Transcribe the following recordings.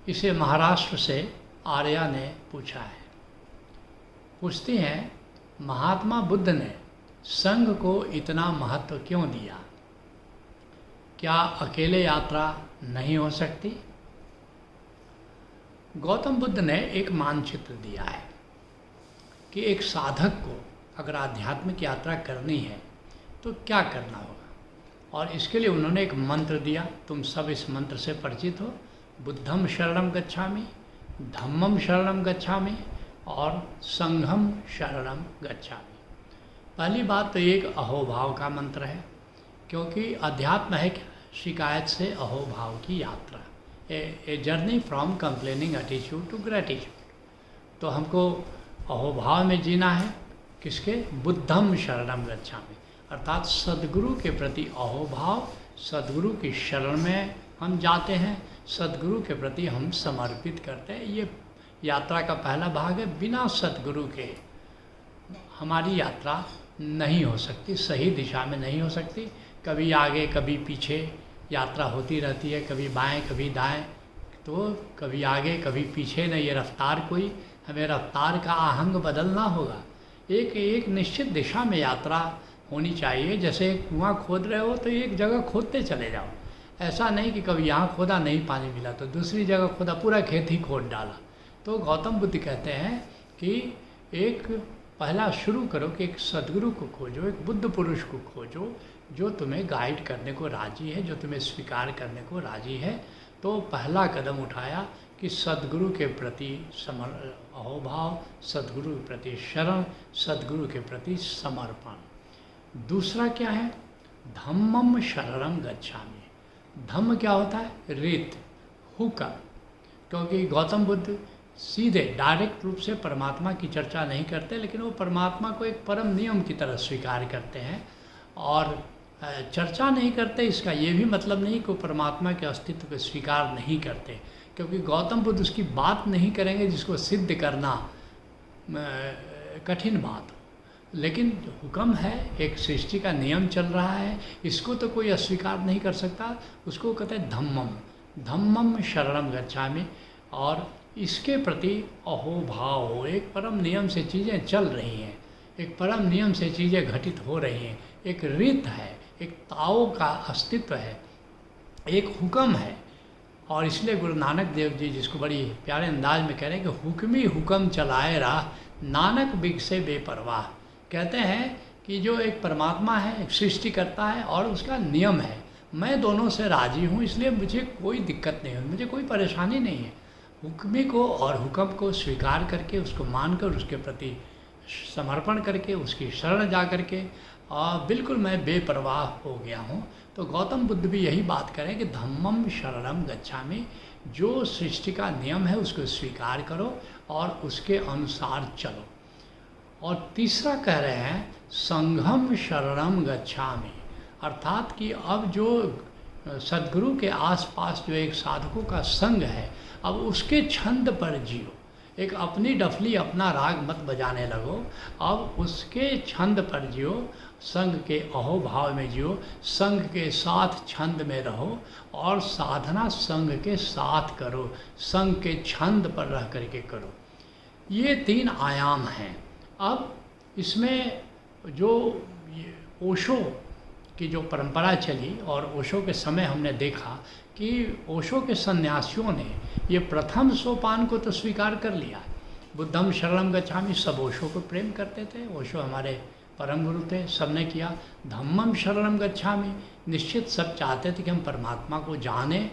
इसे महाराष्ट्र से आर्या ने पूछा है। पूछती हैं, महात्मा बुद्ध ने संघ को इतना महत्व क्यों दिया? क्या अकेले यात्रा नहीं हो सकती? गौतम बुद्ध ने एक मानचित्र दिया है कि एक साधक को अगर आध्यात्मिक यात्रा करनी है तो क्या करना होगा, और इसके लिए उन्होंने एक मंत्र दिया। तुम सब इस मंत्र से परिचित हो, बुद्धम शरणम गच्छामि, धम्मम शरणम गच्छामि और संघम शरणम गच्छामि। पहली बात तो एक अहोभाव का मंत्र है, क्योंकि अध्यात्म है शिकायत से अहोभाव की यात्रा, a journey from complaining attitude to gratitude. तो हमको अहोभाव में जीना है। किसके? बुद्धम शरणम गच्छामि, अर्थात सद्गुरु के प्रति अहोभाव, सद्गुरु की शरण में हम जाते हैं, सद्गुरु के प्रति हम समर्पित करते हैं। ये यात्रा का पहला भाग है। बिना सद्गुरु के हमारी यात्रा नहीं हो सकती, सही दिशा में नहीं हो सकती। कभी आगे कभी पीछे यात्रा होती रहती है, कभी बाएं कभी दाएं, तो कभी आगे कभी पीछे। नहीं, ये रफ्तार कोई, हमें रफ्तार का आहंग बदलना होगा। एक निश्चित दिशा में यात्रा होनी चाहिए। जैसे एक कुआं खोद रहे हो तो एक जगह खोदते चले जाओ, ऐसा नहीं कि कभी यहाँ खोदा नहीं पानी मिला तो दूसरी जगह खोदा, पूरा खेत ही खोद डाला। तो गौतम बुद्ध कहते हैं कि एक पहला शुरू करो कि एक सद्गुरु को खोजो, एक बुद्ध पुरुष को खोजो जो तुम्हें गाइड करने को राजी है, जो तुम्हें स्वीकार करने को राजी है। तो पहला कदम उठाया कि सद्गुरु के प्रति अहोभाव, सद्गुरु के प्रति शरण, सद्गुरु के प्रति समर्पण। दूसरा क्या है? धम्मम शरणम गच्छामि। धम्म क्या होता है? रीत, हुक्म। क्योंकि गौतम बुद्ध सीधे डायरेक्ट रूप से परमात्मा की चर्चा नहीं करते, लेकिन वो परमात्मा को एक परम नियम की तरह स्वीकार करते हैं और चर्चा नहीं करते। इसका ये भी मतलब नहीं कि वो परमात्मा के अस्तित्व को स्वीकार नहीं करते, क्योंकि गौतम बुद्ध उसकी बात नहीं करेंगे जिसको सिद्ध करना कठिन बात हो। लेकिन हुक्म है, एक सृष्टि का नियम चल रहा है, इसको तो कोई अस्वीकार नहीं कर सकता। उसको कहते हैं धम्मम, धम्मम शरणम गच्छामि। और इसके प्रति अहोभाव हो, एक परम नियम से चीज़ें चल रही हैं, एक परम नियम से चीज़ें घटित हो रही हैं, एक रीत है, एक ताओ का अस्तित्व है, एक हुक्म है। और इसलिए गुरु नानक देव जी जिसको बड़ी प्यारे अंदाज में कह रहे हैं कि हुक्मी हुक्म चलाए राह, नानक बिग से बेपरवाह। कहते हैं कि जो एक परमात्मा है, एक सृष्टि करता है और उसका नियम है, मैं दोनों से राजी हूँ, इसलिए मुझे कोई दिक्कत नहीं है, मुझे कोई परेशानी नहीं है। हुक्मी को और हुक्म को स्वीकार करके, उसको मानकर, उसके प्रति समर्पण करके, उसकी शरण जा करके और बिल्कुल मैं बेपरवाह हो गया हूँ। तो गौतम बुद्ध भी यही बात करें कि धम्मम शरणम गच्छामि, जो सृष्टि का नियम है उसको स्वीकार करो और उसके अनुसार चलो। और तीसरा कह रहे हैं संघम शरणम गच्छामि, अर्थात कि अब जो सद्गुरु के आसपास जो एक साधकों का संग है, अब उसके छंद पर जियो। एक अपनी डफली अपना राग मत बजाने लगो, अब उसके छंद पर जियो, संग के अहोभाव में जियो, संग के साथ छंद में रहो और साधना संग के साथ करो, संग के छंद पर रह करके करो। ये 3 आयाम हैं। अब इसमें जो ओशो की जो परंपरा चली और ओशो के समय हमने देखा कि ओशो के सन्यासियों ने ये प्रथम सोपान को तो स्वीकार कर लिया। बुद्धम शरणम गच्छामि, सब ओशो को प्रेम करते थे, ओशो हमारे परम गुरु थे, सबने किया। धम्मम शरणम गच्छामि, निश्चित सब चाहते थे कि हम परमात्मा को जानें,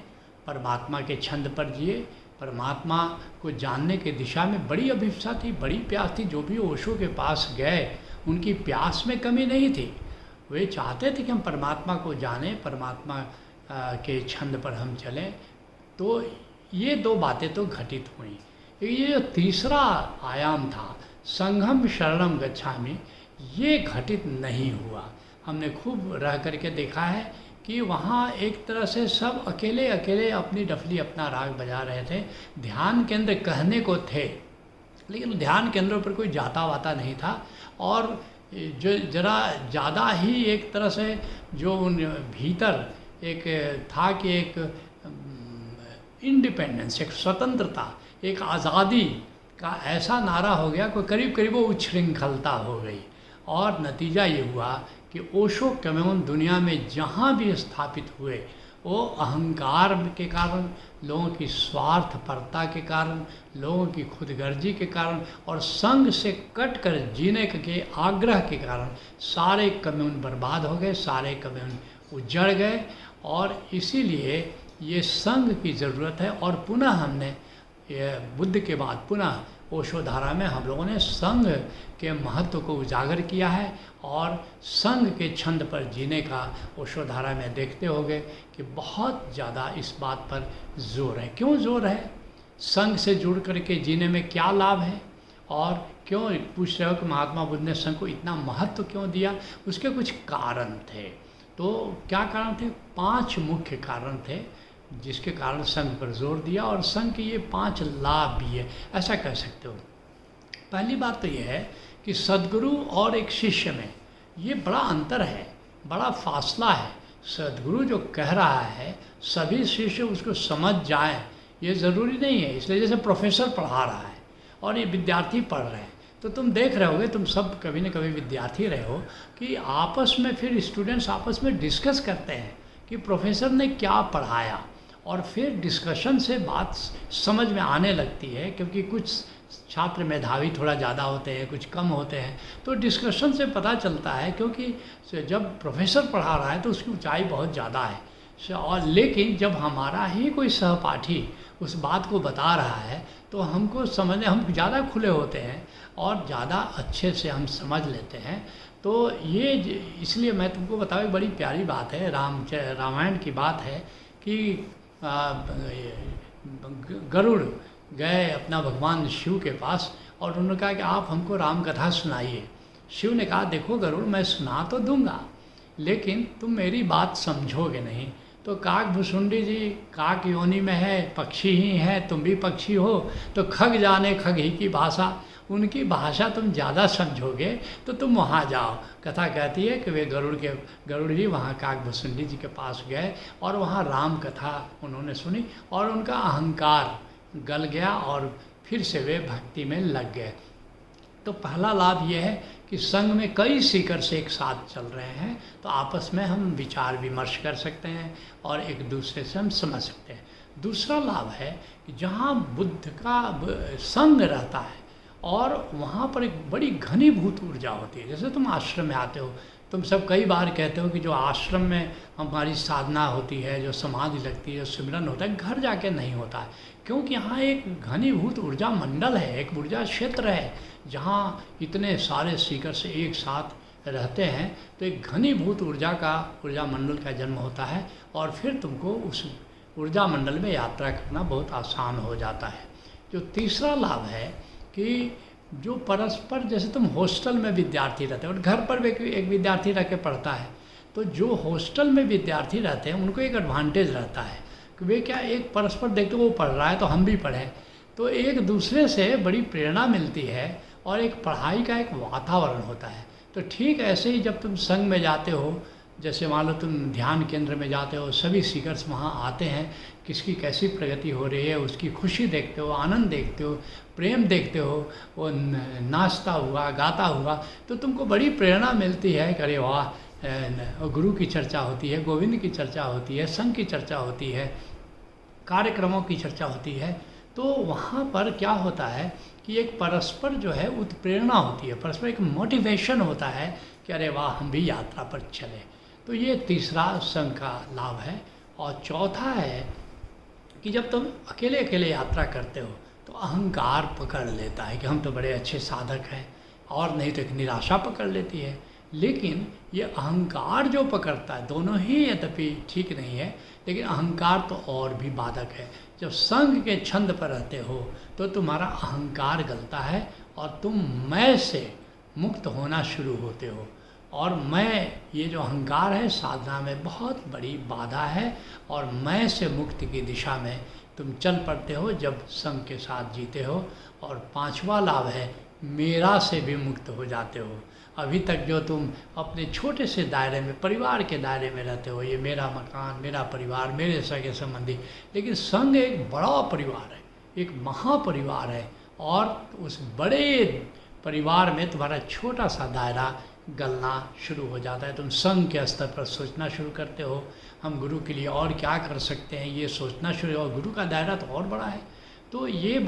परमात्मा के छंद पर जिए, परमात्मा को जानने की दिशा में बड़ी अभिप्सा थी, बड़ी प्यास थी। जो भी ओशो के पास गए उनकी प्यास में कमी नहीं थी, वे चाहते थे कि हम परमात्मा को जानें, परमात्मा के छंद पर हम चलें। तो ये 2 बातें तो घटित हुई। ये जो तीसरा आयाम था संघम शरणम गच्छामि, ये घटित नहीं हुआ। हमने खूब रह करके देखा है कि वहाँ एक तरह से सब अकेले अकेले अपनी डफली अपना राग बजा रहे थे। ध्यान केंद्र कहने को थे, लेकिन ध्यान केंद्रों पर कोई जाता वाता नहीं था। और जो जरा ज़्यादा ही एक तरह से जो उन भीतर एक था कि एक इंडिपेंडेंस, एक स्वतंत्रता, एक आज़ादी का ऐसा नारा हो गया कि करीब करीब वो उच्छृंखलता हो गई। और नतीजा ये हुआ कि ओशो कम्यून दुनिया में जहाँ भी स्थापित हुए वो अहंकार के कारण, लोगों की स्वार्थपरता के कारण, लोगों की खुदगर्जी के कारण और संघ से कट कर जीने के आग्रह के कारण सारे कम्यून बर्बाद हो गए, सारे कम्यून उजड़ गए। और इसीलिए ये संघ की ज़रूरत है। और पुनः हमने ये बुद्ध के बाद पुनः ओशो धारा में हम लोगों ने संघ के महत्व को उजागर किया है और संघ के छंद पर जीने का ओशो धारा में देखते होंगे कि बहुत ज़्यादा इस बात पर जोर है। क्यों जोर है? संघ से जुड़ करके जीने में क्या लाभ है और क्यों पूछ रहे हो कि महात्मा बुद्ध ने संघ को इतना महत्व क्यों दिया? उसके कुछ कारण थे। तो क्या कारण थे? 5 मुख्य कारण थे जिसके कारण संघ पर जोर दिया। और संघ के ये 5 लाभ भी है, ऐसा कह सकते हो। पहली बात तो ये है कि सद्गुरु और एक शिष्य में ये बड़ा अंतर है, बड़ा फासला है। सद्गुरु जो कह रहा है सभी शिष्य उसको समझ जाएं, ये ज़रूरी नहीं है। इसलिए जैसे प्रोफेसर पढ़ा रहा है और ये विद्यार्थी पढ़ रहे हैं, तो तुम देख रहे होगे, तुम सब कभी न कभी विद्यार्थी रहे हो कि आपस में फिर स्टूडेंट्स आपस में डिस्कस करते हैं कि प्रोफेसर ने क्या पढ़ाया, और फिर डिस्कशन से बात समझ में आने लगती है। क्योंकि कुछ छात्र मेधावी थोड़ा ज़्यादा होते हैं, कुछ कम होते हैं, तो डिस्कशन से पता चलता है। क्योंकि जब प्रोफेसर पढ़ा रहा है तो उसकी ऊंचाई बहुत ज़्यादा है, और लेकिन जब हमारा ही कोई सहपाठी उस बात को बता रहा है तो हमको समझने, हम ज़्यादा खुले होते हैं और ज़्यादा अच्छे से हम समझ लेते हैं। तो ये इसलिए मैं तुमको बताऊँ, एक बड़ी प्यारी बात है, रामायण की बात है कि गरुड़ गए अपना भगवान शिव के पास और उन्होंने कहा कि आप हमको राम कथा सुनाइए। शिव ने कहा देखो गरुड़, मैं सुना तो दूंगा लेकिन तुम मेरी बात समझोगे नहीं। तो काक भुसुंडी जी काक योनि में है, पक्षी ही है, तुम भी पक्षी हो, तो खग जाने खग ही की भाषा, उनकी भाषा तुम ज़्यादा समझोगे तो तुम वहाँ जाओ। कथा कहती है कि वे गरुड़ जी वहाँ काक भुसुंडी जी के पास गए और वहाँ राम कथा उन्होंने सुनी और उनका अहंकार गल गया और फिर से वे भक्ति में लग गए। तो पहला लाभ ये है कि संघ में कई सीकर्स एक साथ चल रहे हैं, तो आपस में हम विचार विमर्श कर सकते हैं और एक दूसरे से हम समझ सकते हैं। दूसरा लाभ है कि जहाँ बुद्ध का संघ रहता है और वहाँ पर एक बड़ी घनीभूत ऊर्जा होती है। जैसे तुम आश्रम में आते हो, तुम सब कई बार कहते हो कि जो आश्रम में हमारी साधना होती है, जो समाधि लगती है, जो सिमरन होता है, घर जाके नहीं होता है। क्योंकि यहाँ एक घनीभूत ऊर्जा मंडल है, एक ऊर्जा क्षेत्र है जहाँ इतने सारे सीकर से एक साथ रहते हैं। तो एक घनीभूत ऊर्जा मंडल का जन्म होता है और फिर तुमको उस ऊर्जा मंडल में यात्रा करना बहुत आसान हो जाता है। जो तीसरा लाभ है कि जो परस्पर, जैसे तुम हॉस्टल में विद्यार्थी रहते हो और घर पर भी एक विद्यार्थी रह के पढ़ता है, तो जो हॉस्टल में विद्यार्थी रहते हैं उनको एक एडवांटेज रहता है कि वे क्या, एक परस्पर देखते वो पढ़ रहा है तो हम भी पढ़ें, तो एक दूसरे से बड़ी प्रेरणा मिलती है और एक पढ़ाई का एक वातावरण होता है। तो ठीक ऐसे ही जब तुम संघ में जाते हो, जैसे मान लो तुम ध्यान केंद्र में जाते हो, सभी सीकर्स वहाँ आते हैं, किसकी कैसी प्रगति हो रही है उसकी खुशी देखते हो, आनंद देखते हो, प्रेम देखते हो, वो नाचता हुआ गाता हुआ, तो तुमको बड़ी प्रेरणा मिलती है कि अरे वाह, गुरु की चर्चा होती है, गोविंद की चर्चा होती है, संघ की चर्चा होती है, कार्यक्रमों की चर्चा होती है। तो वहाँ पर क्या होता है कि एक परस्पर जो है उत्प्रेरणा होती है, परस्पर एक मोटिवेशन होता है कि अरे वाह हम भी यात्रा पर चले। तो ये तीसरा संघ का लाभ है। और चौथा है कि जब तुम अकेले अकेले यात्रा करते हो तो अहंकार पकड़ लेता है कि हम तो बड़े अच्छे साधक हैं, और नहीं तो एक निराशा पकड़ लेती है। लेकिन ये अहंकार जो पकड़ता है, दोनों ही यद्यपि ठीक नहीं है, लेकिन अहंकार तो और भी बाधक है। जब संघ के छंद पर रहते हो तो तुम्हारा अहंकार गलता है और तुम मैं से मुक्त होना शुरू होते हो। और मैं, ये जो अहंकार है, साधना में बहुत बड़ी बाधा है और मैं से मुक्ति की दिशा में तुम चल पड़ते हो जब संघ के साथ जीते हो। और पांचवा लाभ है मेरा से भी मुक्त हो जाते हो। अभी तक जो तुम अपने छोटे से दायरे में, परिवार के दायरे में रहते हो, ये मेरा मकान, मेरा परिवार, मेरे सगे संबंधी, लेकिन संघ एक बड़ा परिवार है, एक महापरिवार है, और उस बड़े परिवार में तुम्हारा छोटा सा दायरा गलना शुरू हो जाता है। तुम संघ के स्तर पर सोचना शुरू करते हो, हम गुरु के लिए और क्या कर सकते हैं, ये सोचना शुरू, और गुरु का दायरा तो और बड़ा है। तो ये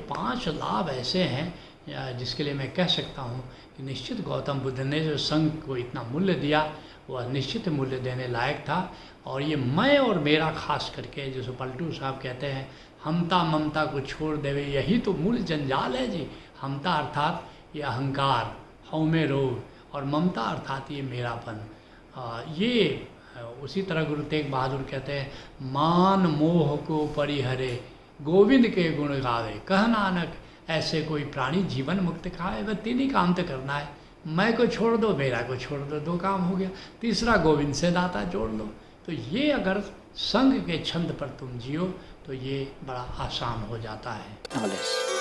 5 लाभ ऐसे हैं जिसके लिए मैं कह सकता हूँ कि निश्चित गौतम बुद्ध ने जो संघ को इतना मूल्य दिया, वह निश्चित मूल्य देने लायक था। और ये मैं और मेरा खास करके, जैसे पलटू साहब कहते हैं, हमता ममता को छोड़ देवे, यही तो मूल जंजाल है जी। हमता अर्थात ये अहंकार, हौमे रोग, और ममता अर्थात ये मेरापन। ये उसी तरह गुरु तेग बहादुर कहते हैं, मान मोह को परिहरे गोविंद के गुण गावे, कह नानक ऐसे कोई प्राणी जीवन मुक्त खाए। वह 3 ही काम तो करना है, मैं को छोड़ दो, मेरा को छोड़ दो, 2 काम हो गया, तीसरा गोविंद से नाता जोड़ लो। तो ये अगर संघ के छंद पर तुम जियो तो ये बड़ा आसान हो जाता है।